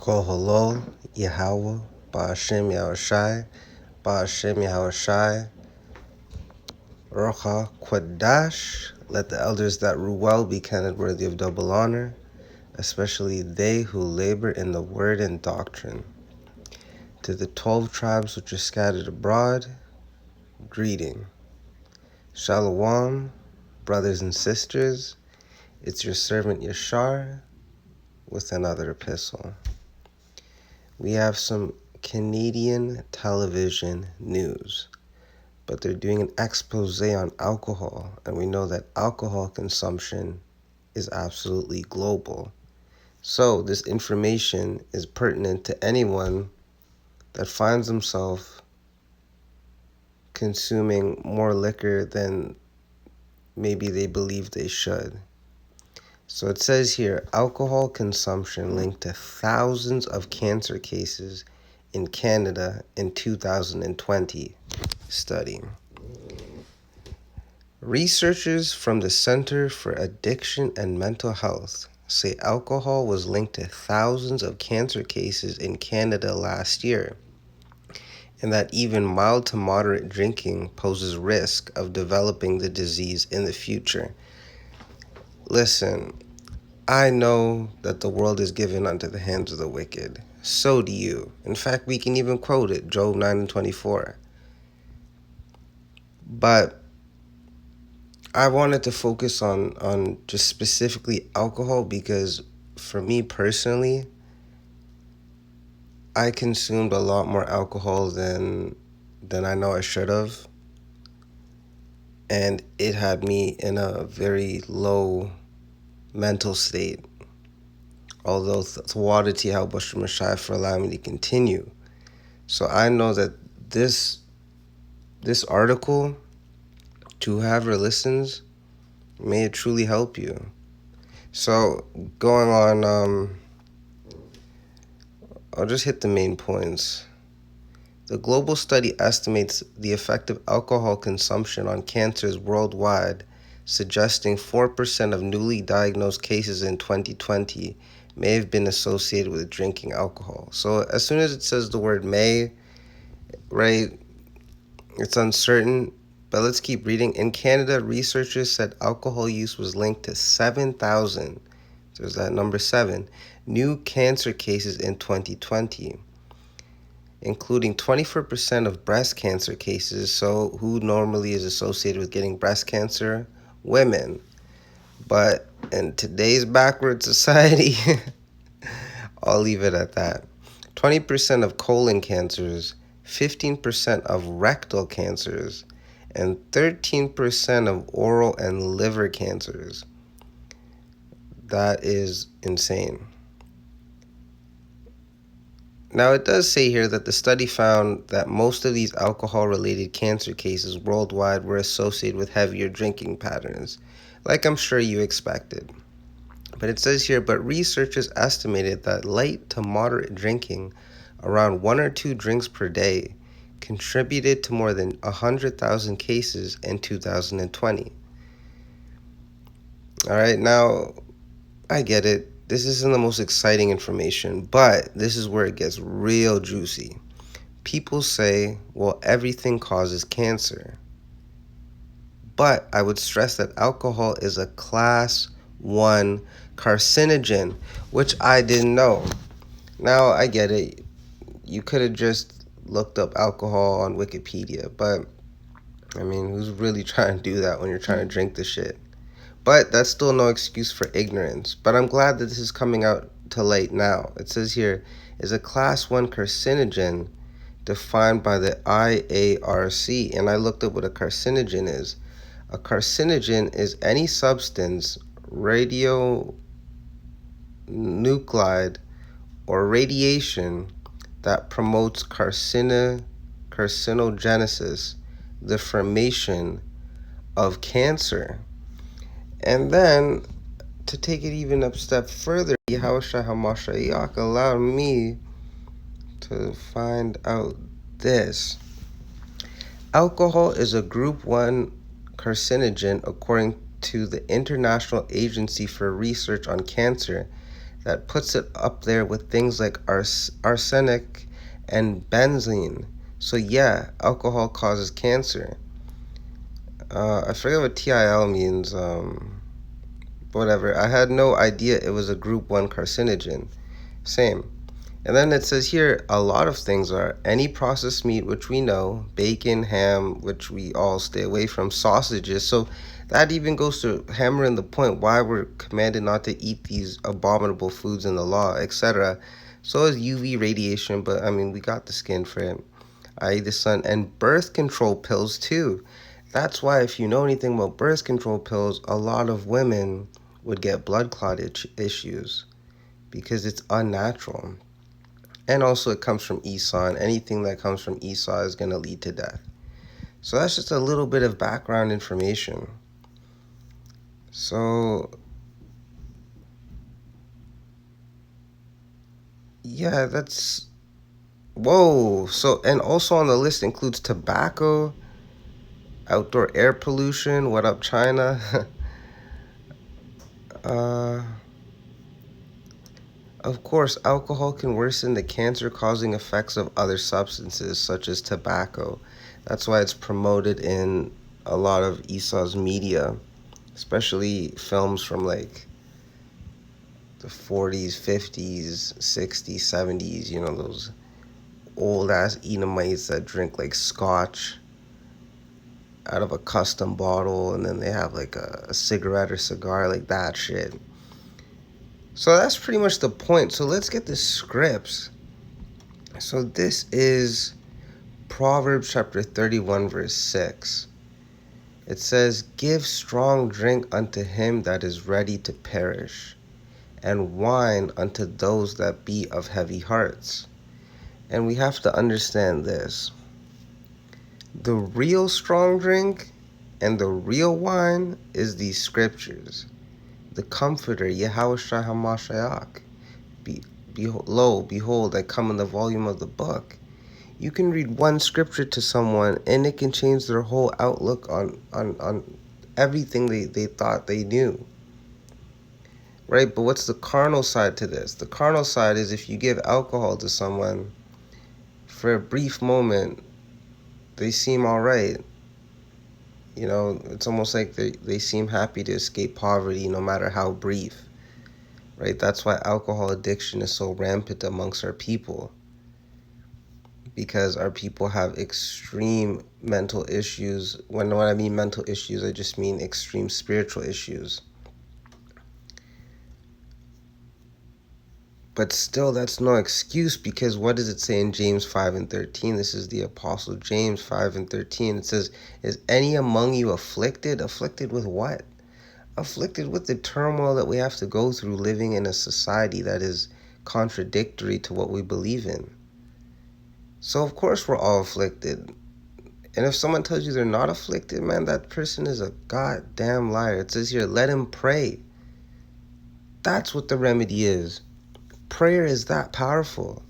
Kol Halol, Yahweh, Ba'ashem Yahushai, Ba'ashem Yahushai, Rocha Kwadash. Let the elders that rule well be counted worthy of double honor, especially they who labor in the word and doctrine. To the 12 tribes which are scattered abroad, greeting. Shalom, brothers and sisters. It's your servant Yashar with another epistle. We have some Canadian television news, but they're doing an expose on alcohol, and we know that alcohol consumption is absolutely global. So this information is pertinent to anyone that finds themselves consuming more liquor than maybe they believe they should. So it says here, alcohol consumption linked to thousands of cancer cases in Canada in 2020 study. Researchers from the Center for Addiction and Mental Health say alcohol was linked to thousands of cancer cases in Canada last year, and that even mild to moderate drinking poses risk of developing the disease in the future. Listen, I know that the world is given unto the hands of the wicked. So do you. In fact, we can even quote it, Job 9:24. But I wanted to focus on just specifically alcohol because for me personally, I consumed a lot more alcohol than I know I should have. And it had me in a very low mental state. Although Tawadati Halbashar Mashai for allowing me to continue. So I know that this article, to whoever listens, may it truly help you. So going on, I'll just hit the main points. The global study estimates the effect of alcohol consumption on cancers worldwide, suggesting 4% of newly diagnosed cases in 2020 may have been associated with drinking alcohol. So as soon as it says the word may, right, it's uncertain, but let's keep reading. In Canada, researchers said alcohol use was linked to 7,000, there's that number 7, new cancer cases in 2020, including 24% of breast cancer cases. So who normally is associated with getting breast cancer? Women. But in today's backward society, I'll leave it at that. 20% of colon cancers, 15% of rectal cancers, and 13% of oral and liver cancers. That is insane. Now, it does say here that the study found that most of these alcohol-related cancer cases worldwide were associated with heavier drinking patterns, like I'm sure you expected. But it says here, but researchers estimated that light to moderate drinking, around 1 or 2 drinks per day, contributed to more than 100,000 cases in 2020. All right, now, I get it. This isn't the most exciting information, but this is where it gets real juicy. People say, well, everything causes cancer. But I would stress that alcohol is a class 1 carcinogen, which I didn't know. Now, I get it. You could have just looked up alcohol on Wikipedia, but, I mean, who's really trying to do that when you're trying to drink the shit? But that's still no excuse for ignorance. But I'm glad that this is coming out to light now. It says here, is a class 1 carcinogen defined by the IARC. And I looked up what a carcinogen is. A carcinogen is any substance, radionuclide, or radiation that promotes carcinogenesis, the formation of cancer. And then, to take it even a step further, Yahushua HaMashiach allowed me to find out this. Alcohol is a group 1 carcinogen according to the International Agency for Research on Cancer that puts it up there with things like arsenic and benzene. So yeah, alcohol causes cancer. I forget what TIL means. Whatever. I had no idea it was a group 1 carcinogen. Same. And then it says here a lot of things are any processed meat, which we know, bacon, ham, which we all stay away from, sausages. So that even goes to hammering the point why we're commanded not to eat these abominable foods in the law, etc. So is UV radiation, but I mean, we got the skin for it, i.e., the sun, and birth control pills too. That's why, if you know anything about birth control pills, a lot of women would get blood clot issues because it's unnatural. And also, it comes from Esau, and anything that comes from Esau is going to lead to death. So that's just a little bit of background information. So, yeah, that's... Whoa! So, and also on the list includes tobacco, outdoor air pollution. What up, China? uh... Of course, alcohol can worsen the cancer-causing effects of other substances, such as tobacco. That's why it's promoted in a lot of Esau's media, especially films from like the 40s, 50s, 60s, 70s, you know, those old-ass Edomites that drink like scotch out of a custom bottle, and then they have like a cigarette or cigar, like that shit. So that's pretty much the point. So let's get the scripts. So this is Proverbs chapter 31, verse 6. It says, "Give strong drink unto him that is ready to perish, and wine unto those that be of heavy hearts." And we have to understand this. The real strong drink and the real wine is these scriptures. The Comforter, Yahushua HaMashiach. Behold, I come in the volume of the book. You can read one scripture to someone and it can change their whole outlook on everything they thought they knew. Right? But what's the carnal side to this? The carnal side is if you give alcohol to someone, for a brief moment, they seem all right. You know, it's almost like they seem happy to escape poverty no matter how brief. Right? That's why alcohol addiction is so rampant amongst our people. Because our people have extreme mental issues. When I mean mental issues, I just mean extreme spiritual issues. But still, that's no excuse, because what does it say in James 5 and 13? This is the Apostle James 5 and 13. It says, "Is any among you afflicted?" Afflicted with what? Afflicted with the turmoil that we have to go through living in a society that is contradictory to what we believe in. So of course we're all afflicted. And if someone tells you they're not afflicted, man, that person is a goddamn liar. It says here, let him pray. That's what the remedy is. Prayer is that powerful.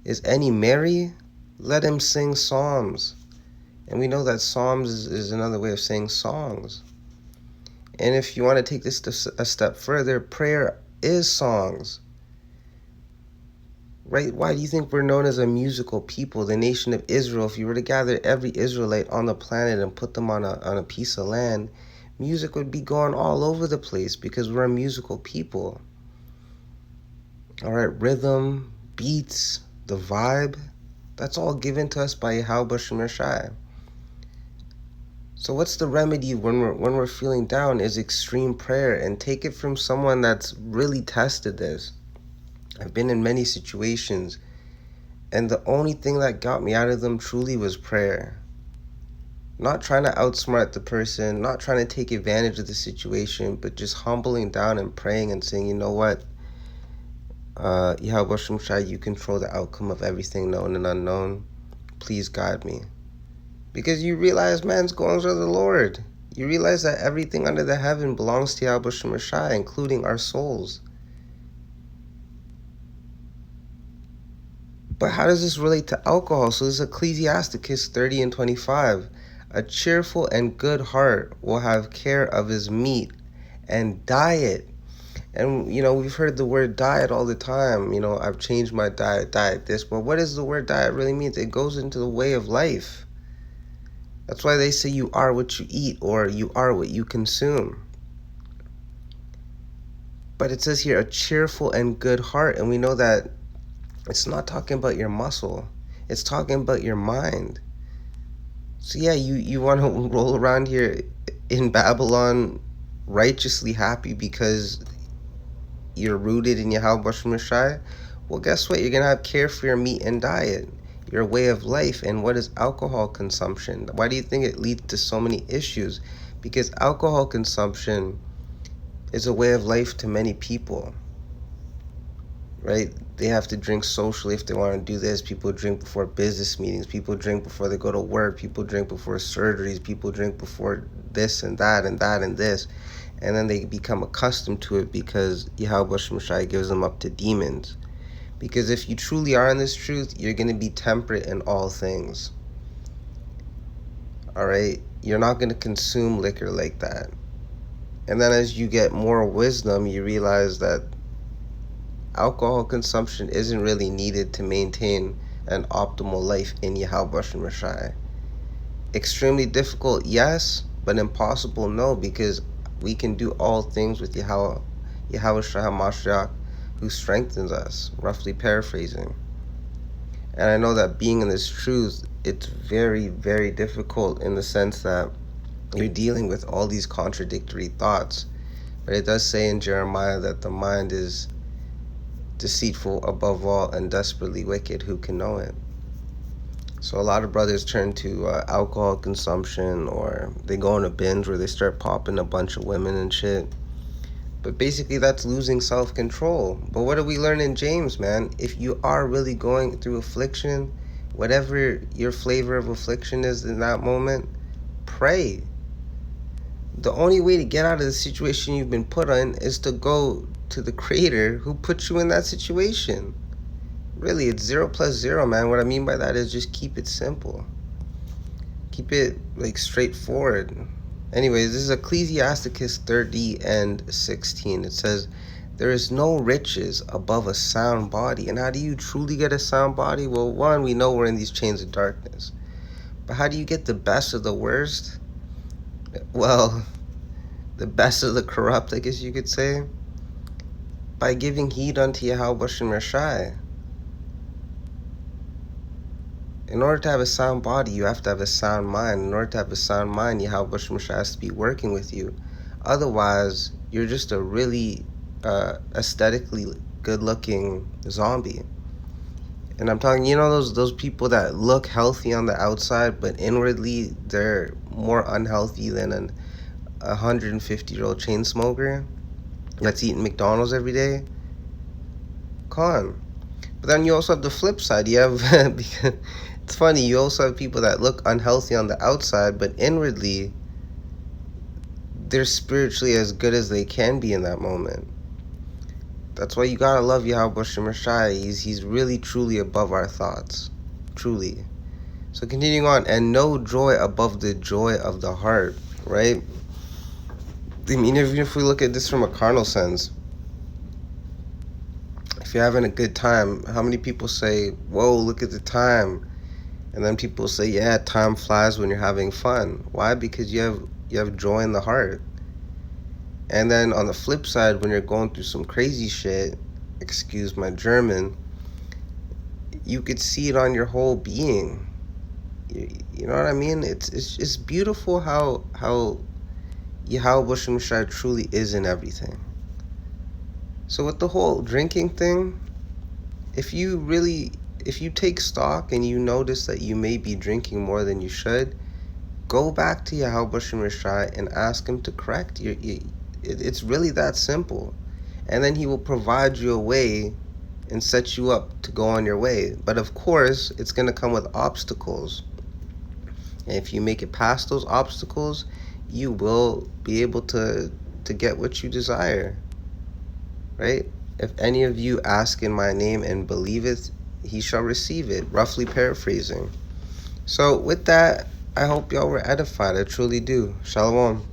Is any merry? Let him sing psalms. And we know that psalms is another way of saying songs. And if you want to take this a step further, prayer is songs. Right? Why do you think we're known as a musical people, the nation of Israel? If you were to gather every Israelite on the planet and put them on a piece of land, music would be going all over the place because we're a musical people. All right, rhythm, beats, the vibe, that's all given to us by Yahweh Shem Shai. So what's the remedy when we're feeling down is extreme prayer, and take it from someone that's really tested this. I've been in many situations, and the only thing that got me out of them truly was prayer. Not trying to outsmart the person, not trying to take advantage of the situation, but just humbling down and praying and saying, you know what? Yahweh Shem Shai, you control the outcome of everything known and unknown. Please guide me. Because you realize man's goings are the Lord. You realize that everything under the heaven belongs to Yahweh Shem Shai, including our souls. But how does this relate to alcohol? So this is Ecclesiasticus 30 and 25. A cheerful and good heart will have care of his meat and diet, And, we've heard the word diet all the time. I've changed my diet this. But what does the word diet really mean? It goes into the way of life. That's why they say you are what you eat, or you are what you consume. But it says here, a cheerful and good heart. And we know that it's not talking about your muscle. It's talking about your mind. So yeah, you want to roll around here in Babylon righteously happy because you're rooted in Yahweh Shai. Well, guess what? You're going to have care for your meat and diet, your way of life. And what is alcohol consumption? Why do you think it leads to so many issues? Because alcohol consumption is a way of life to many people, right? They have to drink socially if they want to do this. People drink before business meetings. People drink before they go to work. People drink before surgeries. People drink before this and that and that and this. And then they become accustomed to it because Yahweh Shai gives them up to demons. Because if you truly are in this truth, you're going to be temperate in all things. All right? You're not going to consume liquor like that. And then as you get more wisdom, you realize that alcohol consumption isn't really needed to maintain an optimal life in Yahweh Shai. Extremely difficult, yes, but impossible, no, because we can do all things with Yahweh Shai HaMashiach, who strengthens us, roughly paraphrasing. And I know that being in this truth, it's very, very difficult in the sense that you're dealing with all these contradictory thoughts. But it does say in Jeremiah that the mind is deceitful above all and desperately wicked. Who can know it? So a lot of brothers turn to alcohol consumption, or they go on a binge where they start popping a bunch of women and shit. But basically that's losing self-control. But what do we learn in James, man? If you are really going through affliction, whatever your flavor of affliction is in that moment, pray. The only way to get out of the situation you've been put in is to go to the Creator who put you in that situation. Really, it's 0 plus 0, man. What I mean by that is just keep it simple. Keep it, straightforward. Anyways, this is Ecclesiasticus 30 and 16. It says, there is no riches above a sound body. And how do you truly get a sound body? Well, one, we know we're in these chains of darkness. But how do you get the best of the worst? Well, the best of the corrupt, I guess you could say, by giving heed unto Yahweh Shai. In order to have a sound body, you have to have a sound mind. In order to have a sound mind, Yahweh Shai has to be working with you. Otherwise, you're just a really aesthetically good-looking zombie. And I'm talking, those people that look healthy on the outside, but inwardly they're more unhealthy than a 150-year-old chain smoker that's eating McDonald's every day. Come on. But then you also have the flip side. You have, it's funny, you also have people that look unhealthy on the outside, but inwardly they're spiritually as good as they can be in that moment. That's why you gotta love Yahweh Shai. He's really truly above our thoughts. Truly. So continuing on, and no joy above the joy of the heart, right? I mean, even if we look at this from a carnal sense, if you're having a good time, how many people say, whoa, look at the time? And then people say, yeah, time flies when you're having fun. Why? Because you have joy in the heart. And then on the flip side, when you're going through some crazy shit, excuse my German, you could see it on your whole being. You know what I mean? It's beautiful how Yahweh Shai truly is in everything. So with the whole drinking thing, if you take stock and you notice that you may be drinking more than you should, go back to Yahweh Shai and ask him to correct you. It's really that simple. And then he will provide you a way and set you up to go on your way. But of course, it's going to come with obstacles. And if you make it past those obstacles, you will be able to get what you desire. Right? If any of you ask in my name and believe it, he shall receive it. Roughly paraphrasing. So with that, I hope y'all were edified. I truly do. Shalom.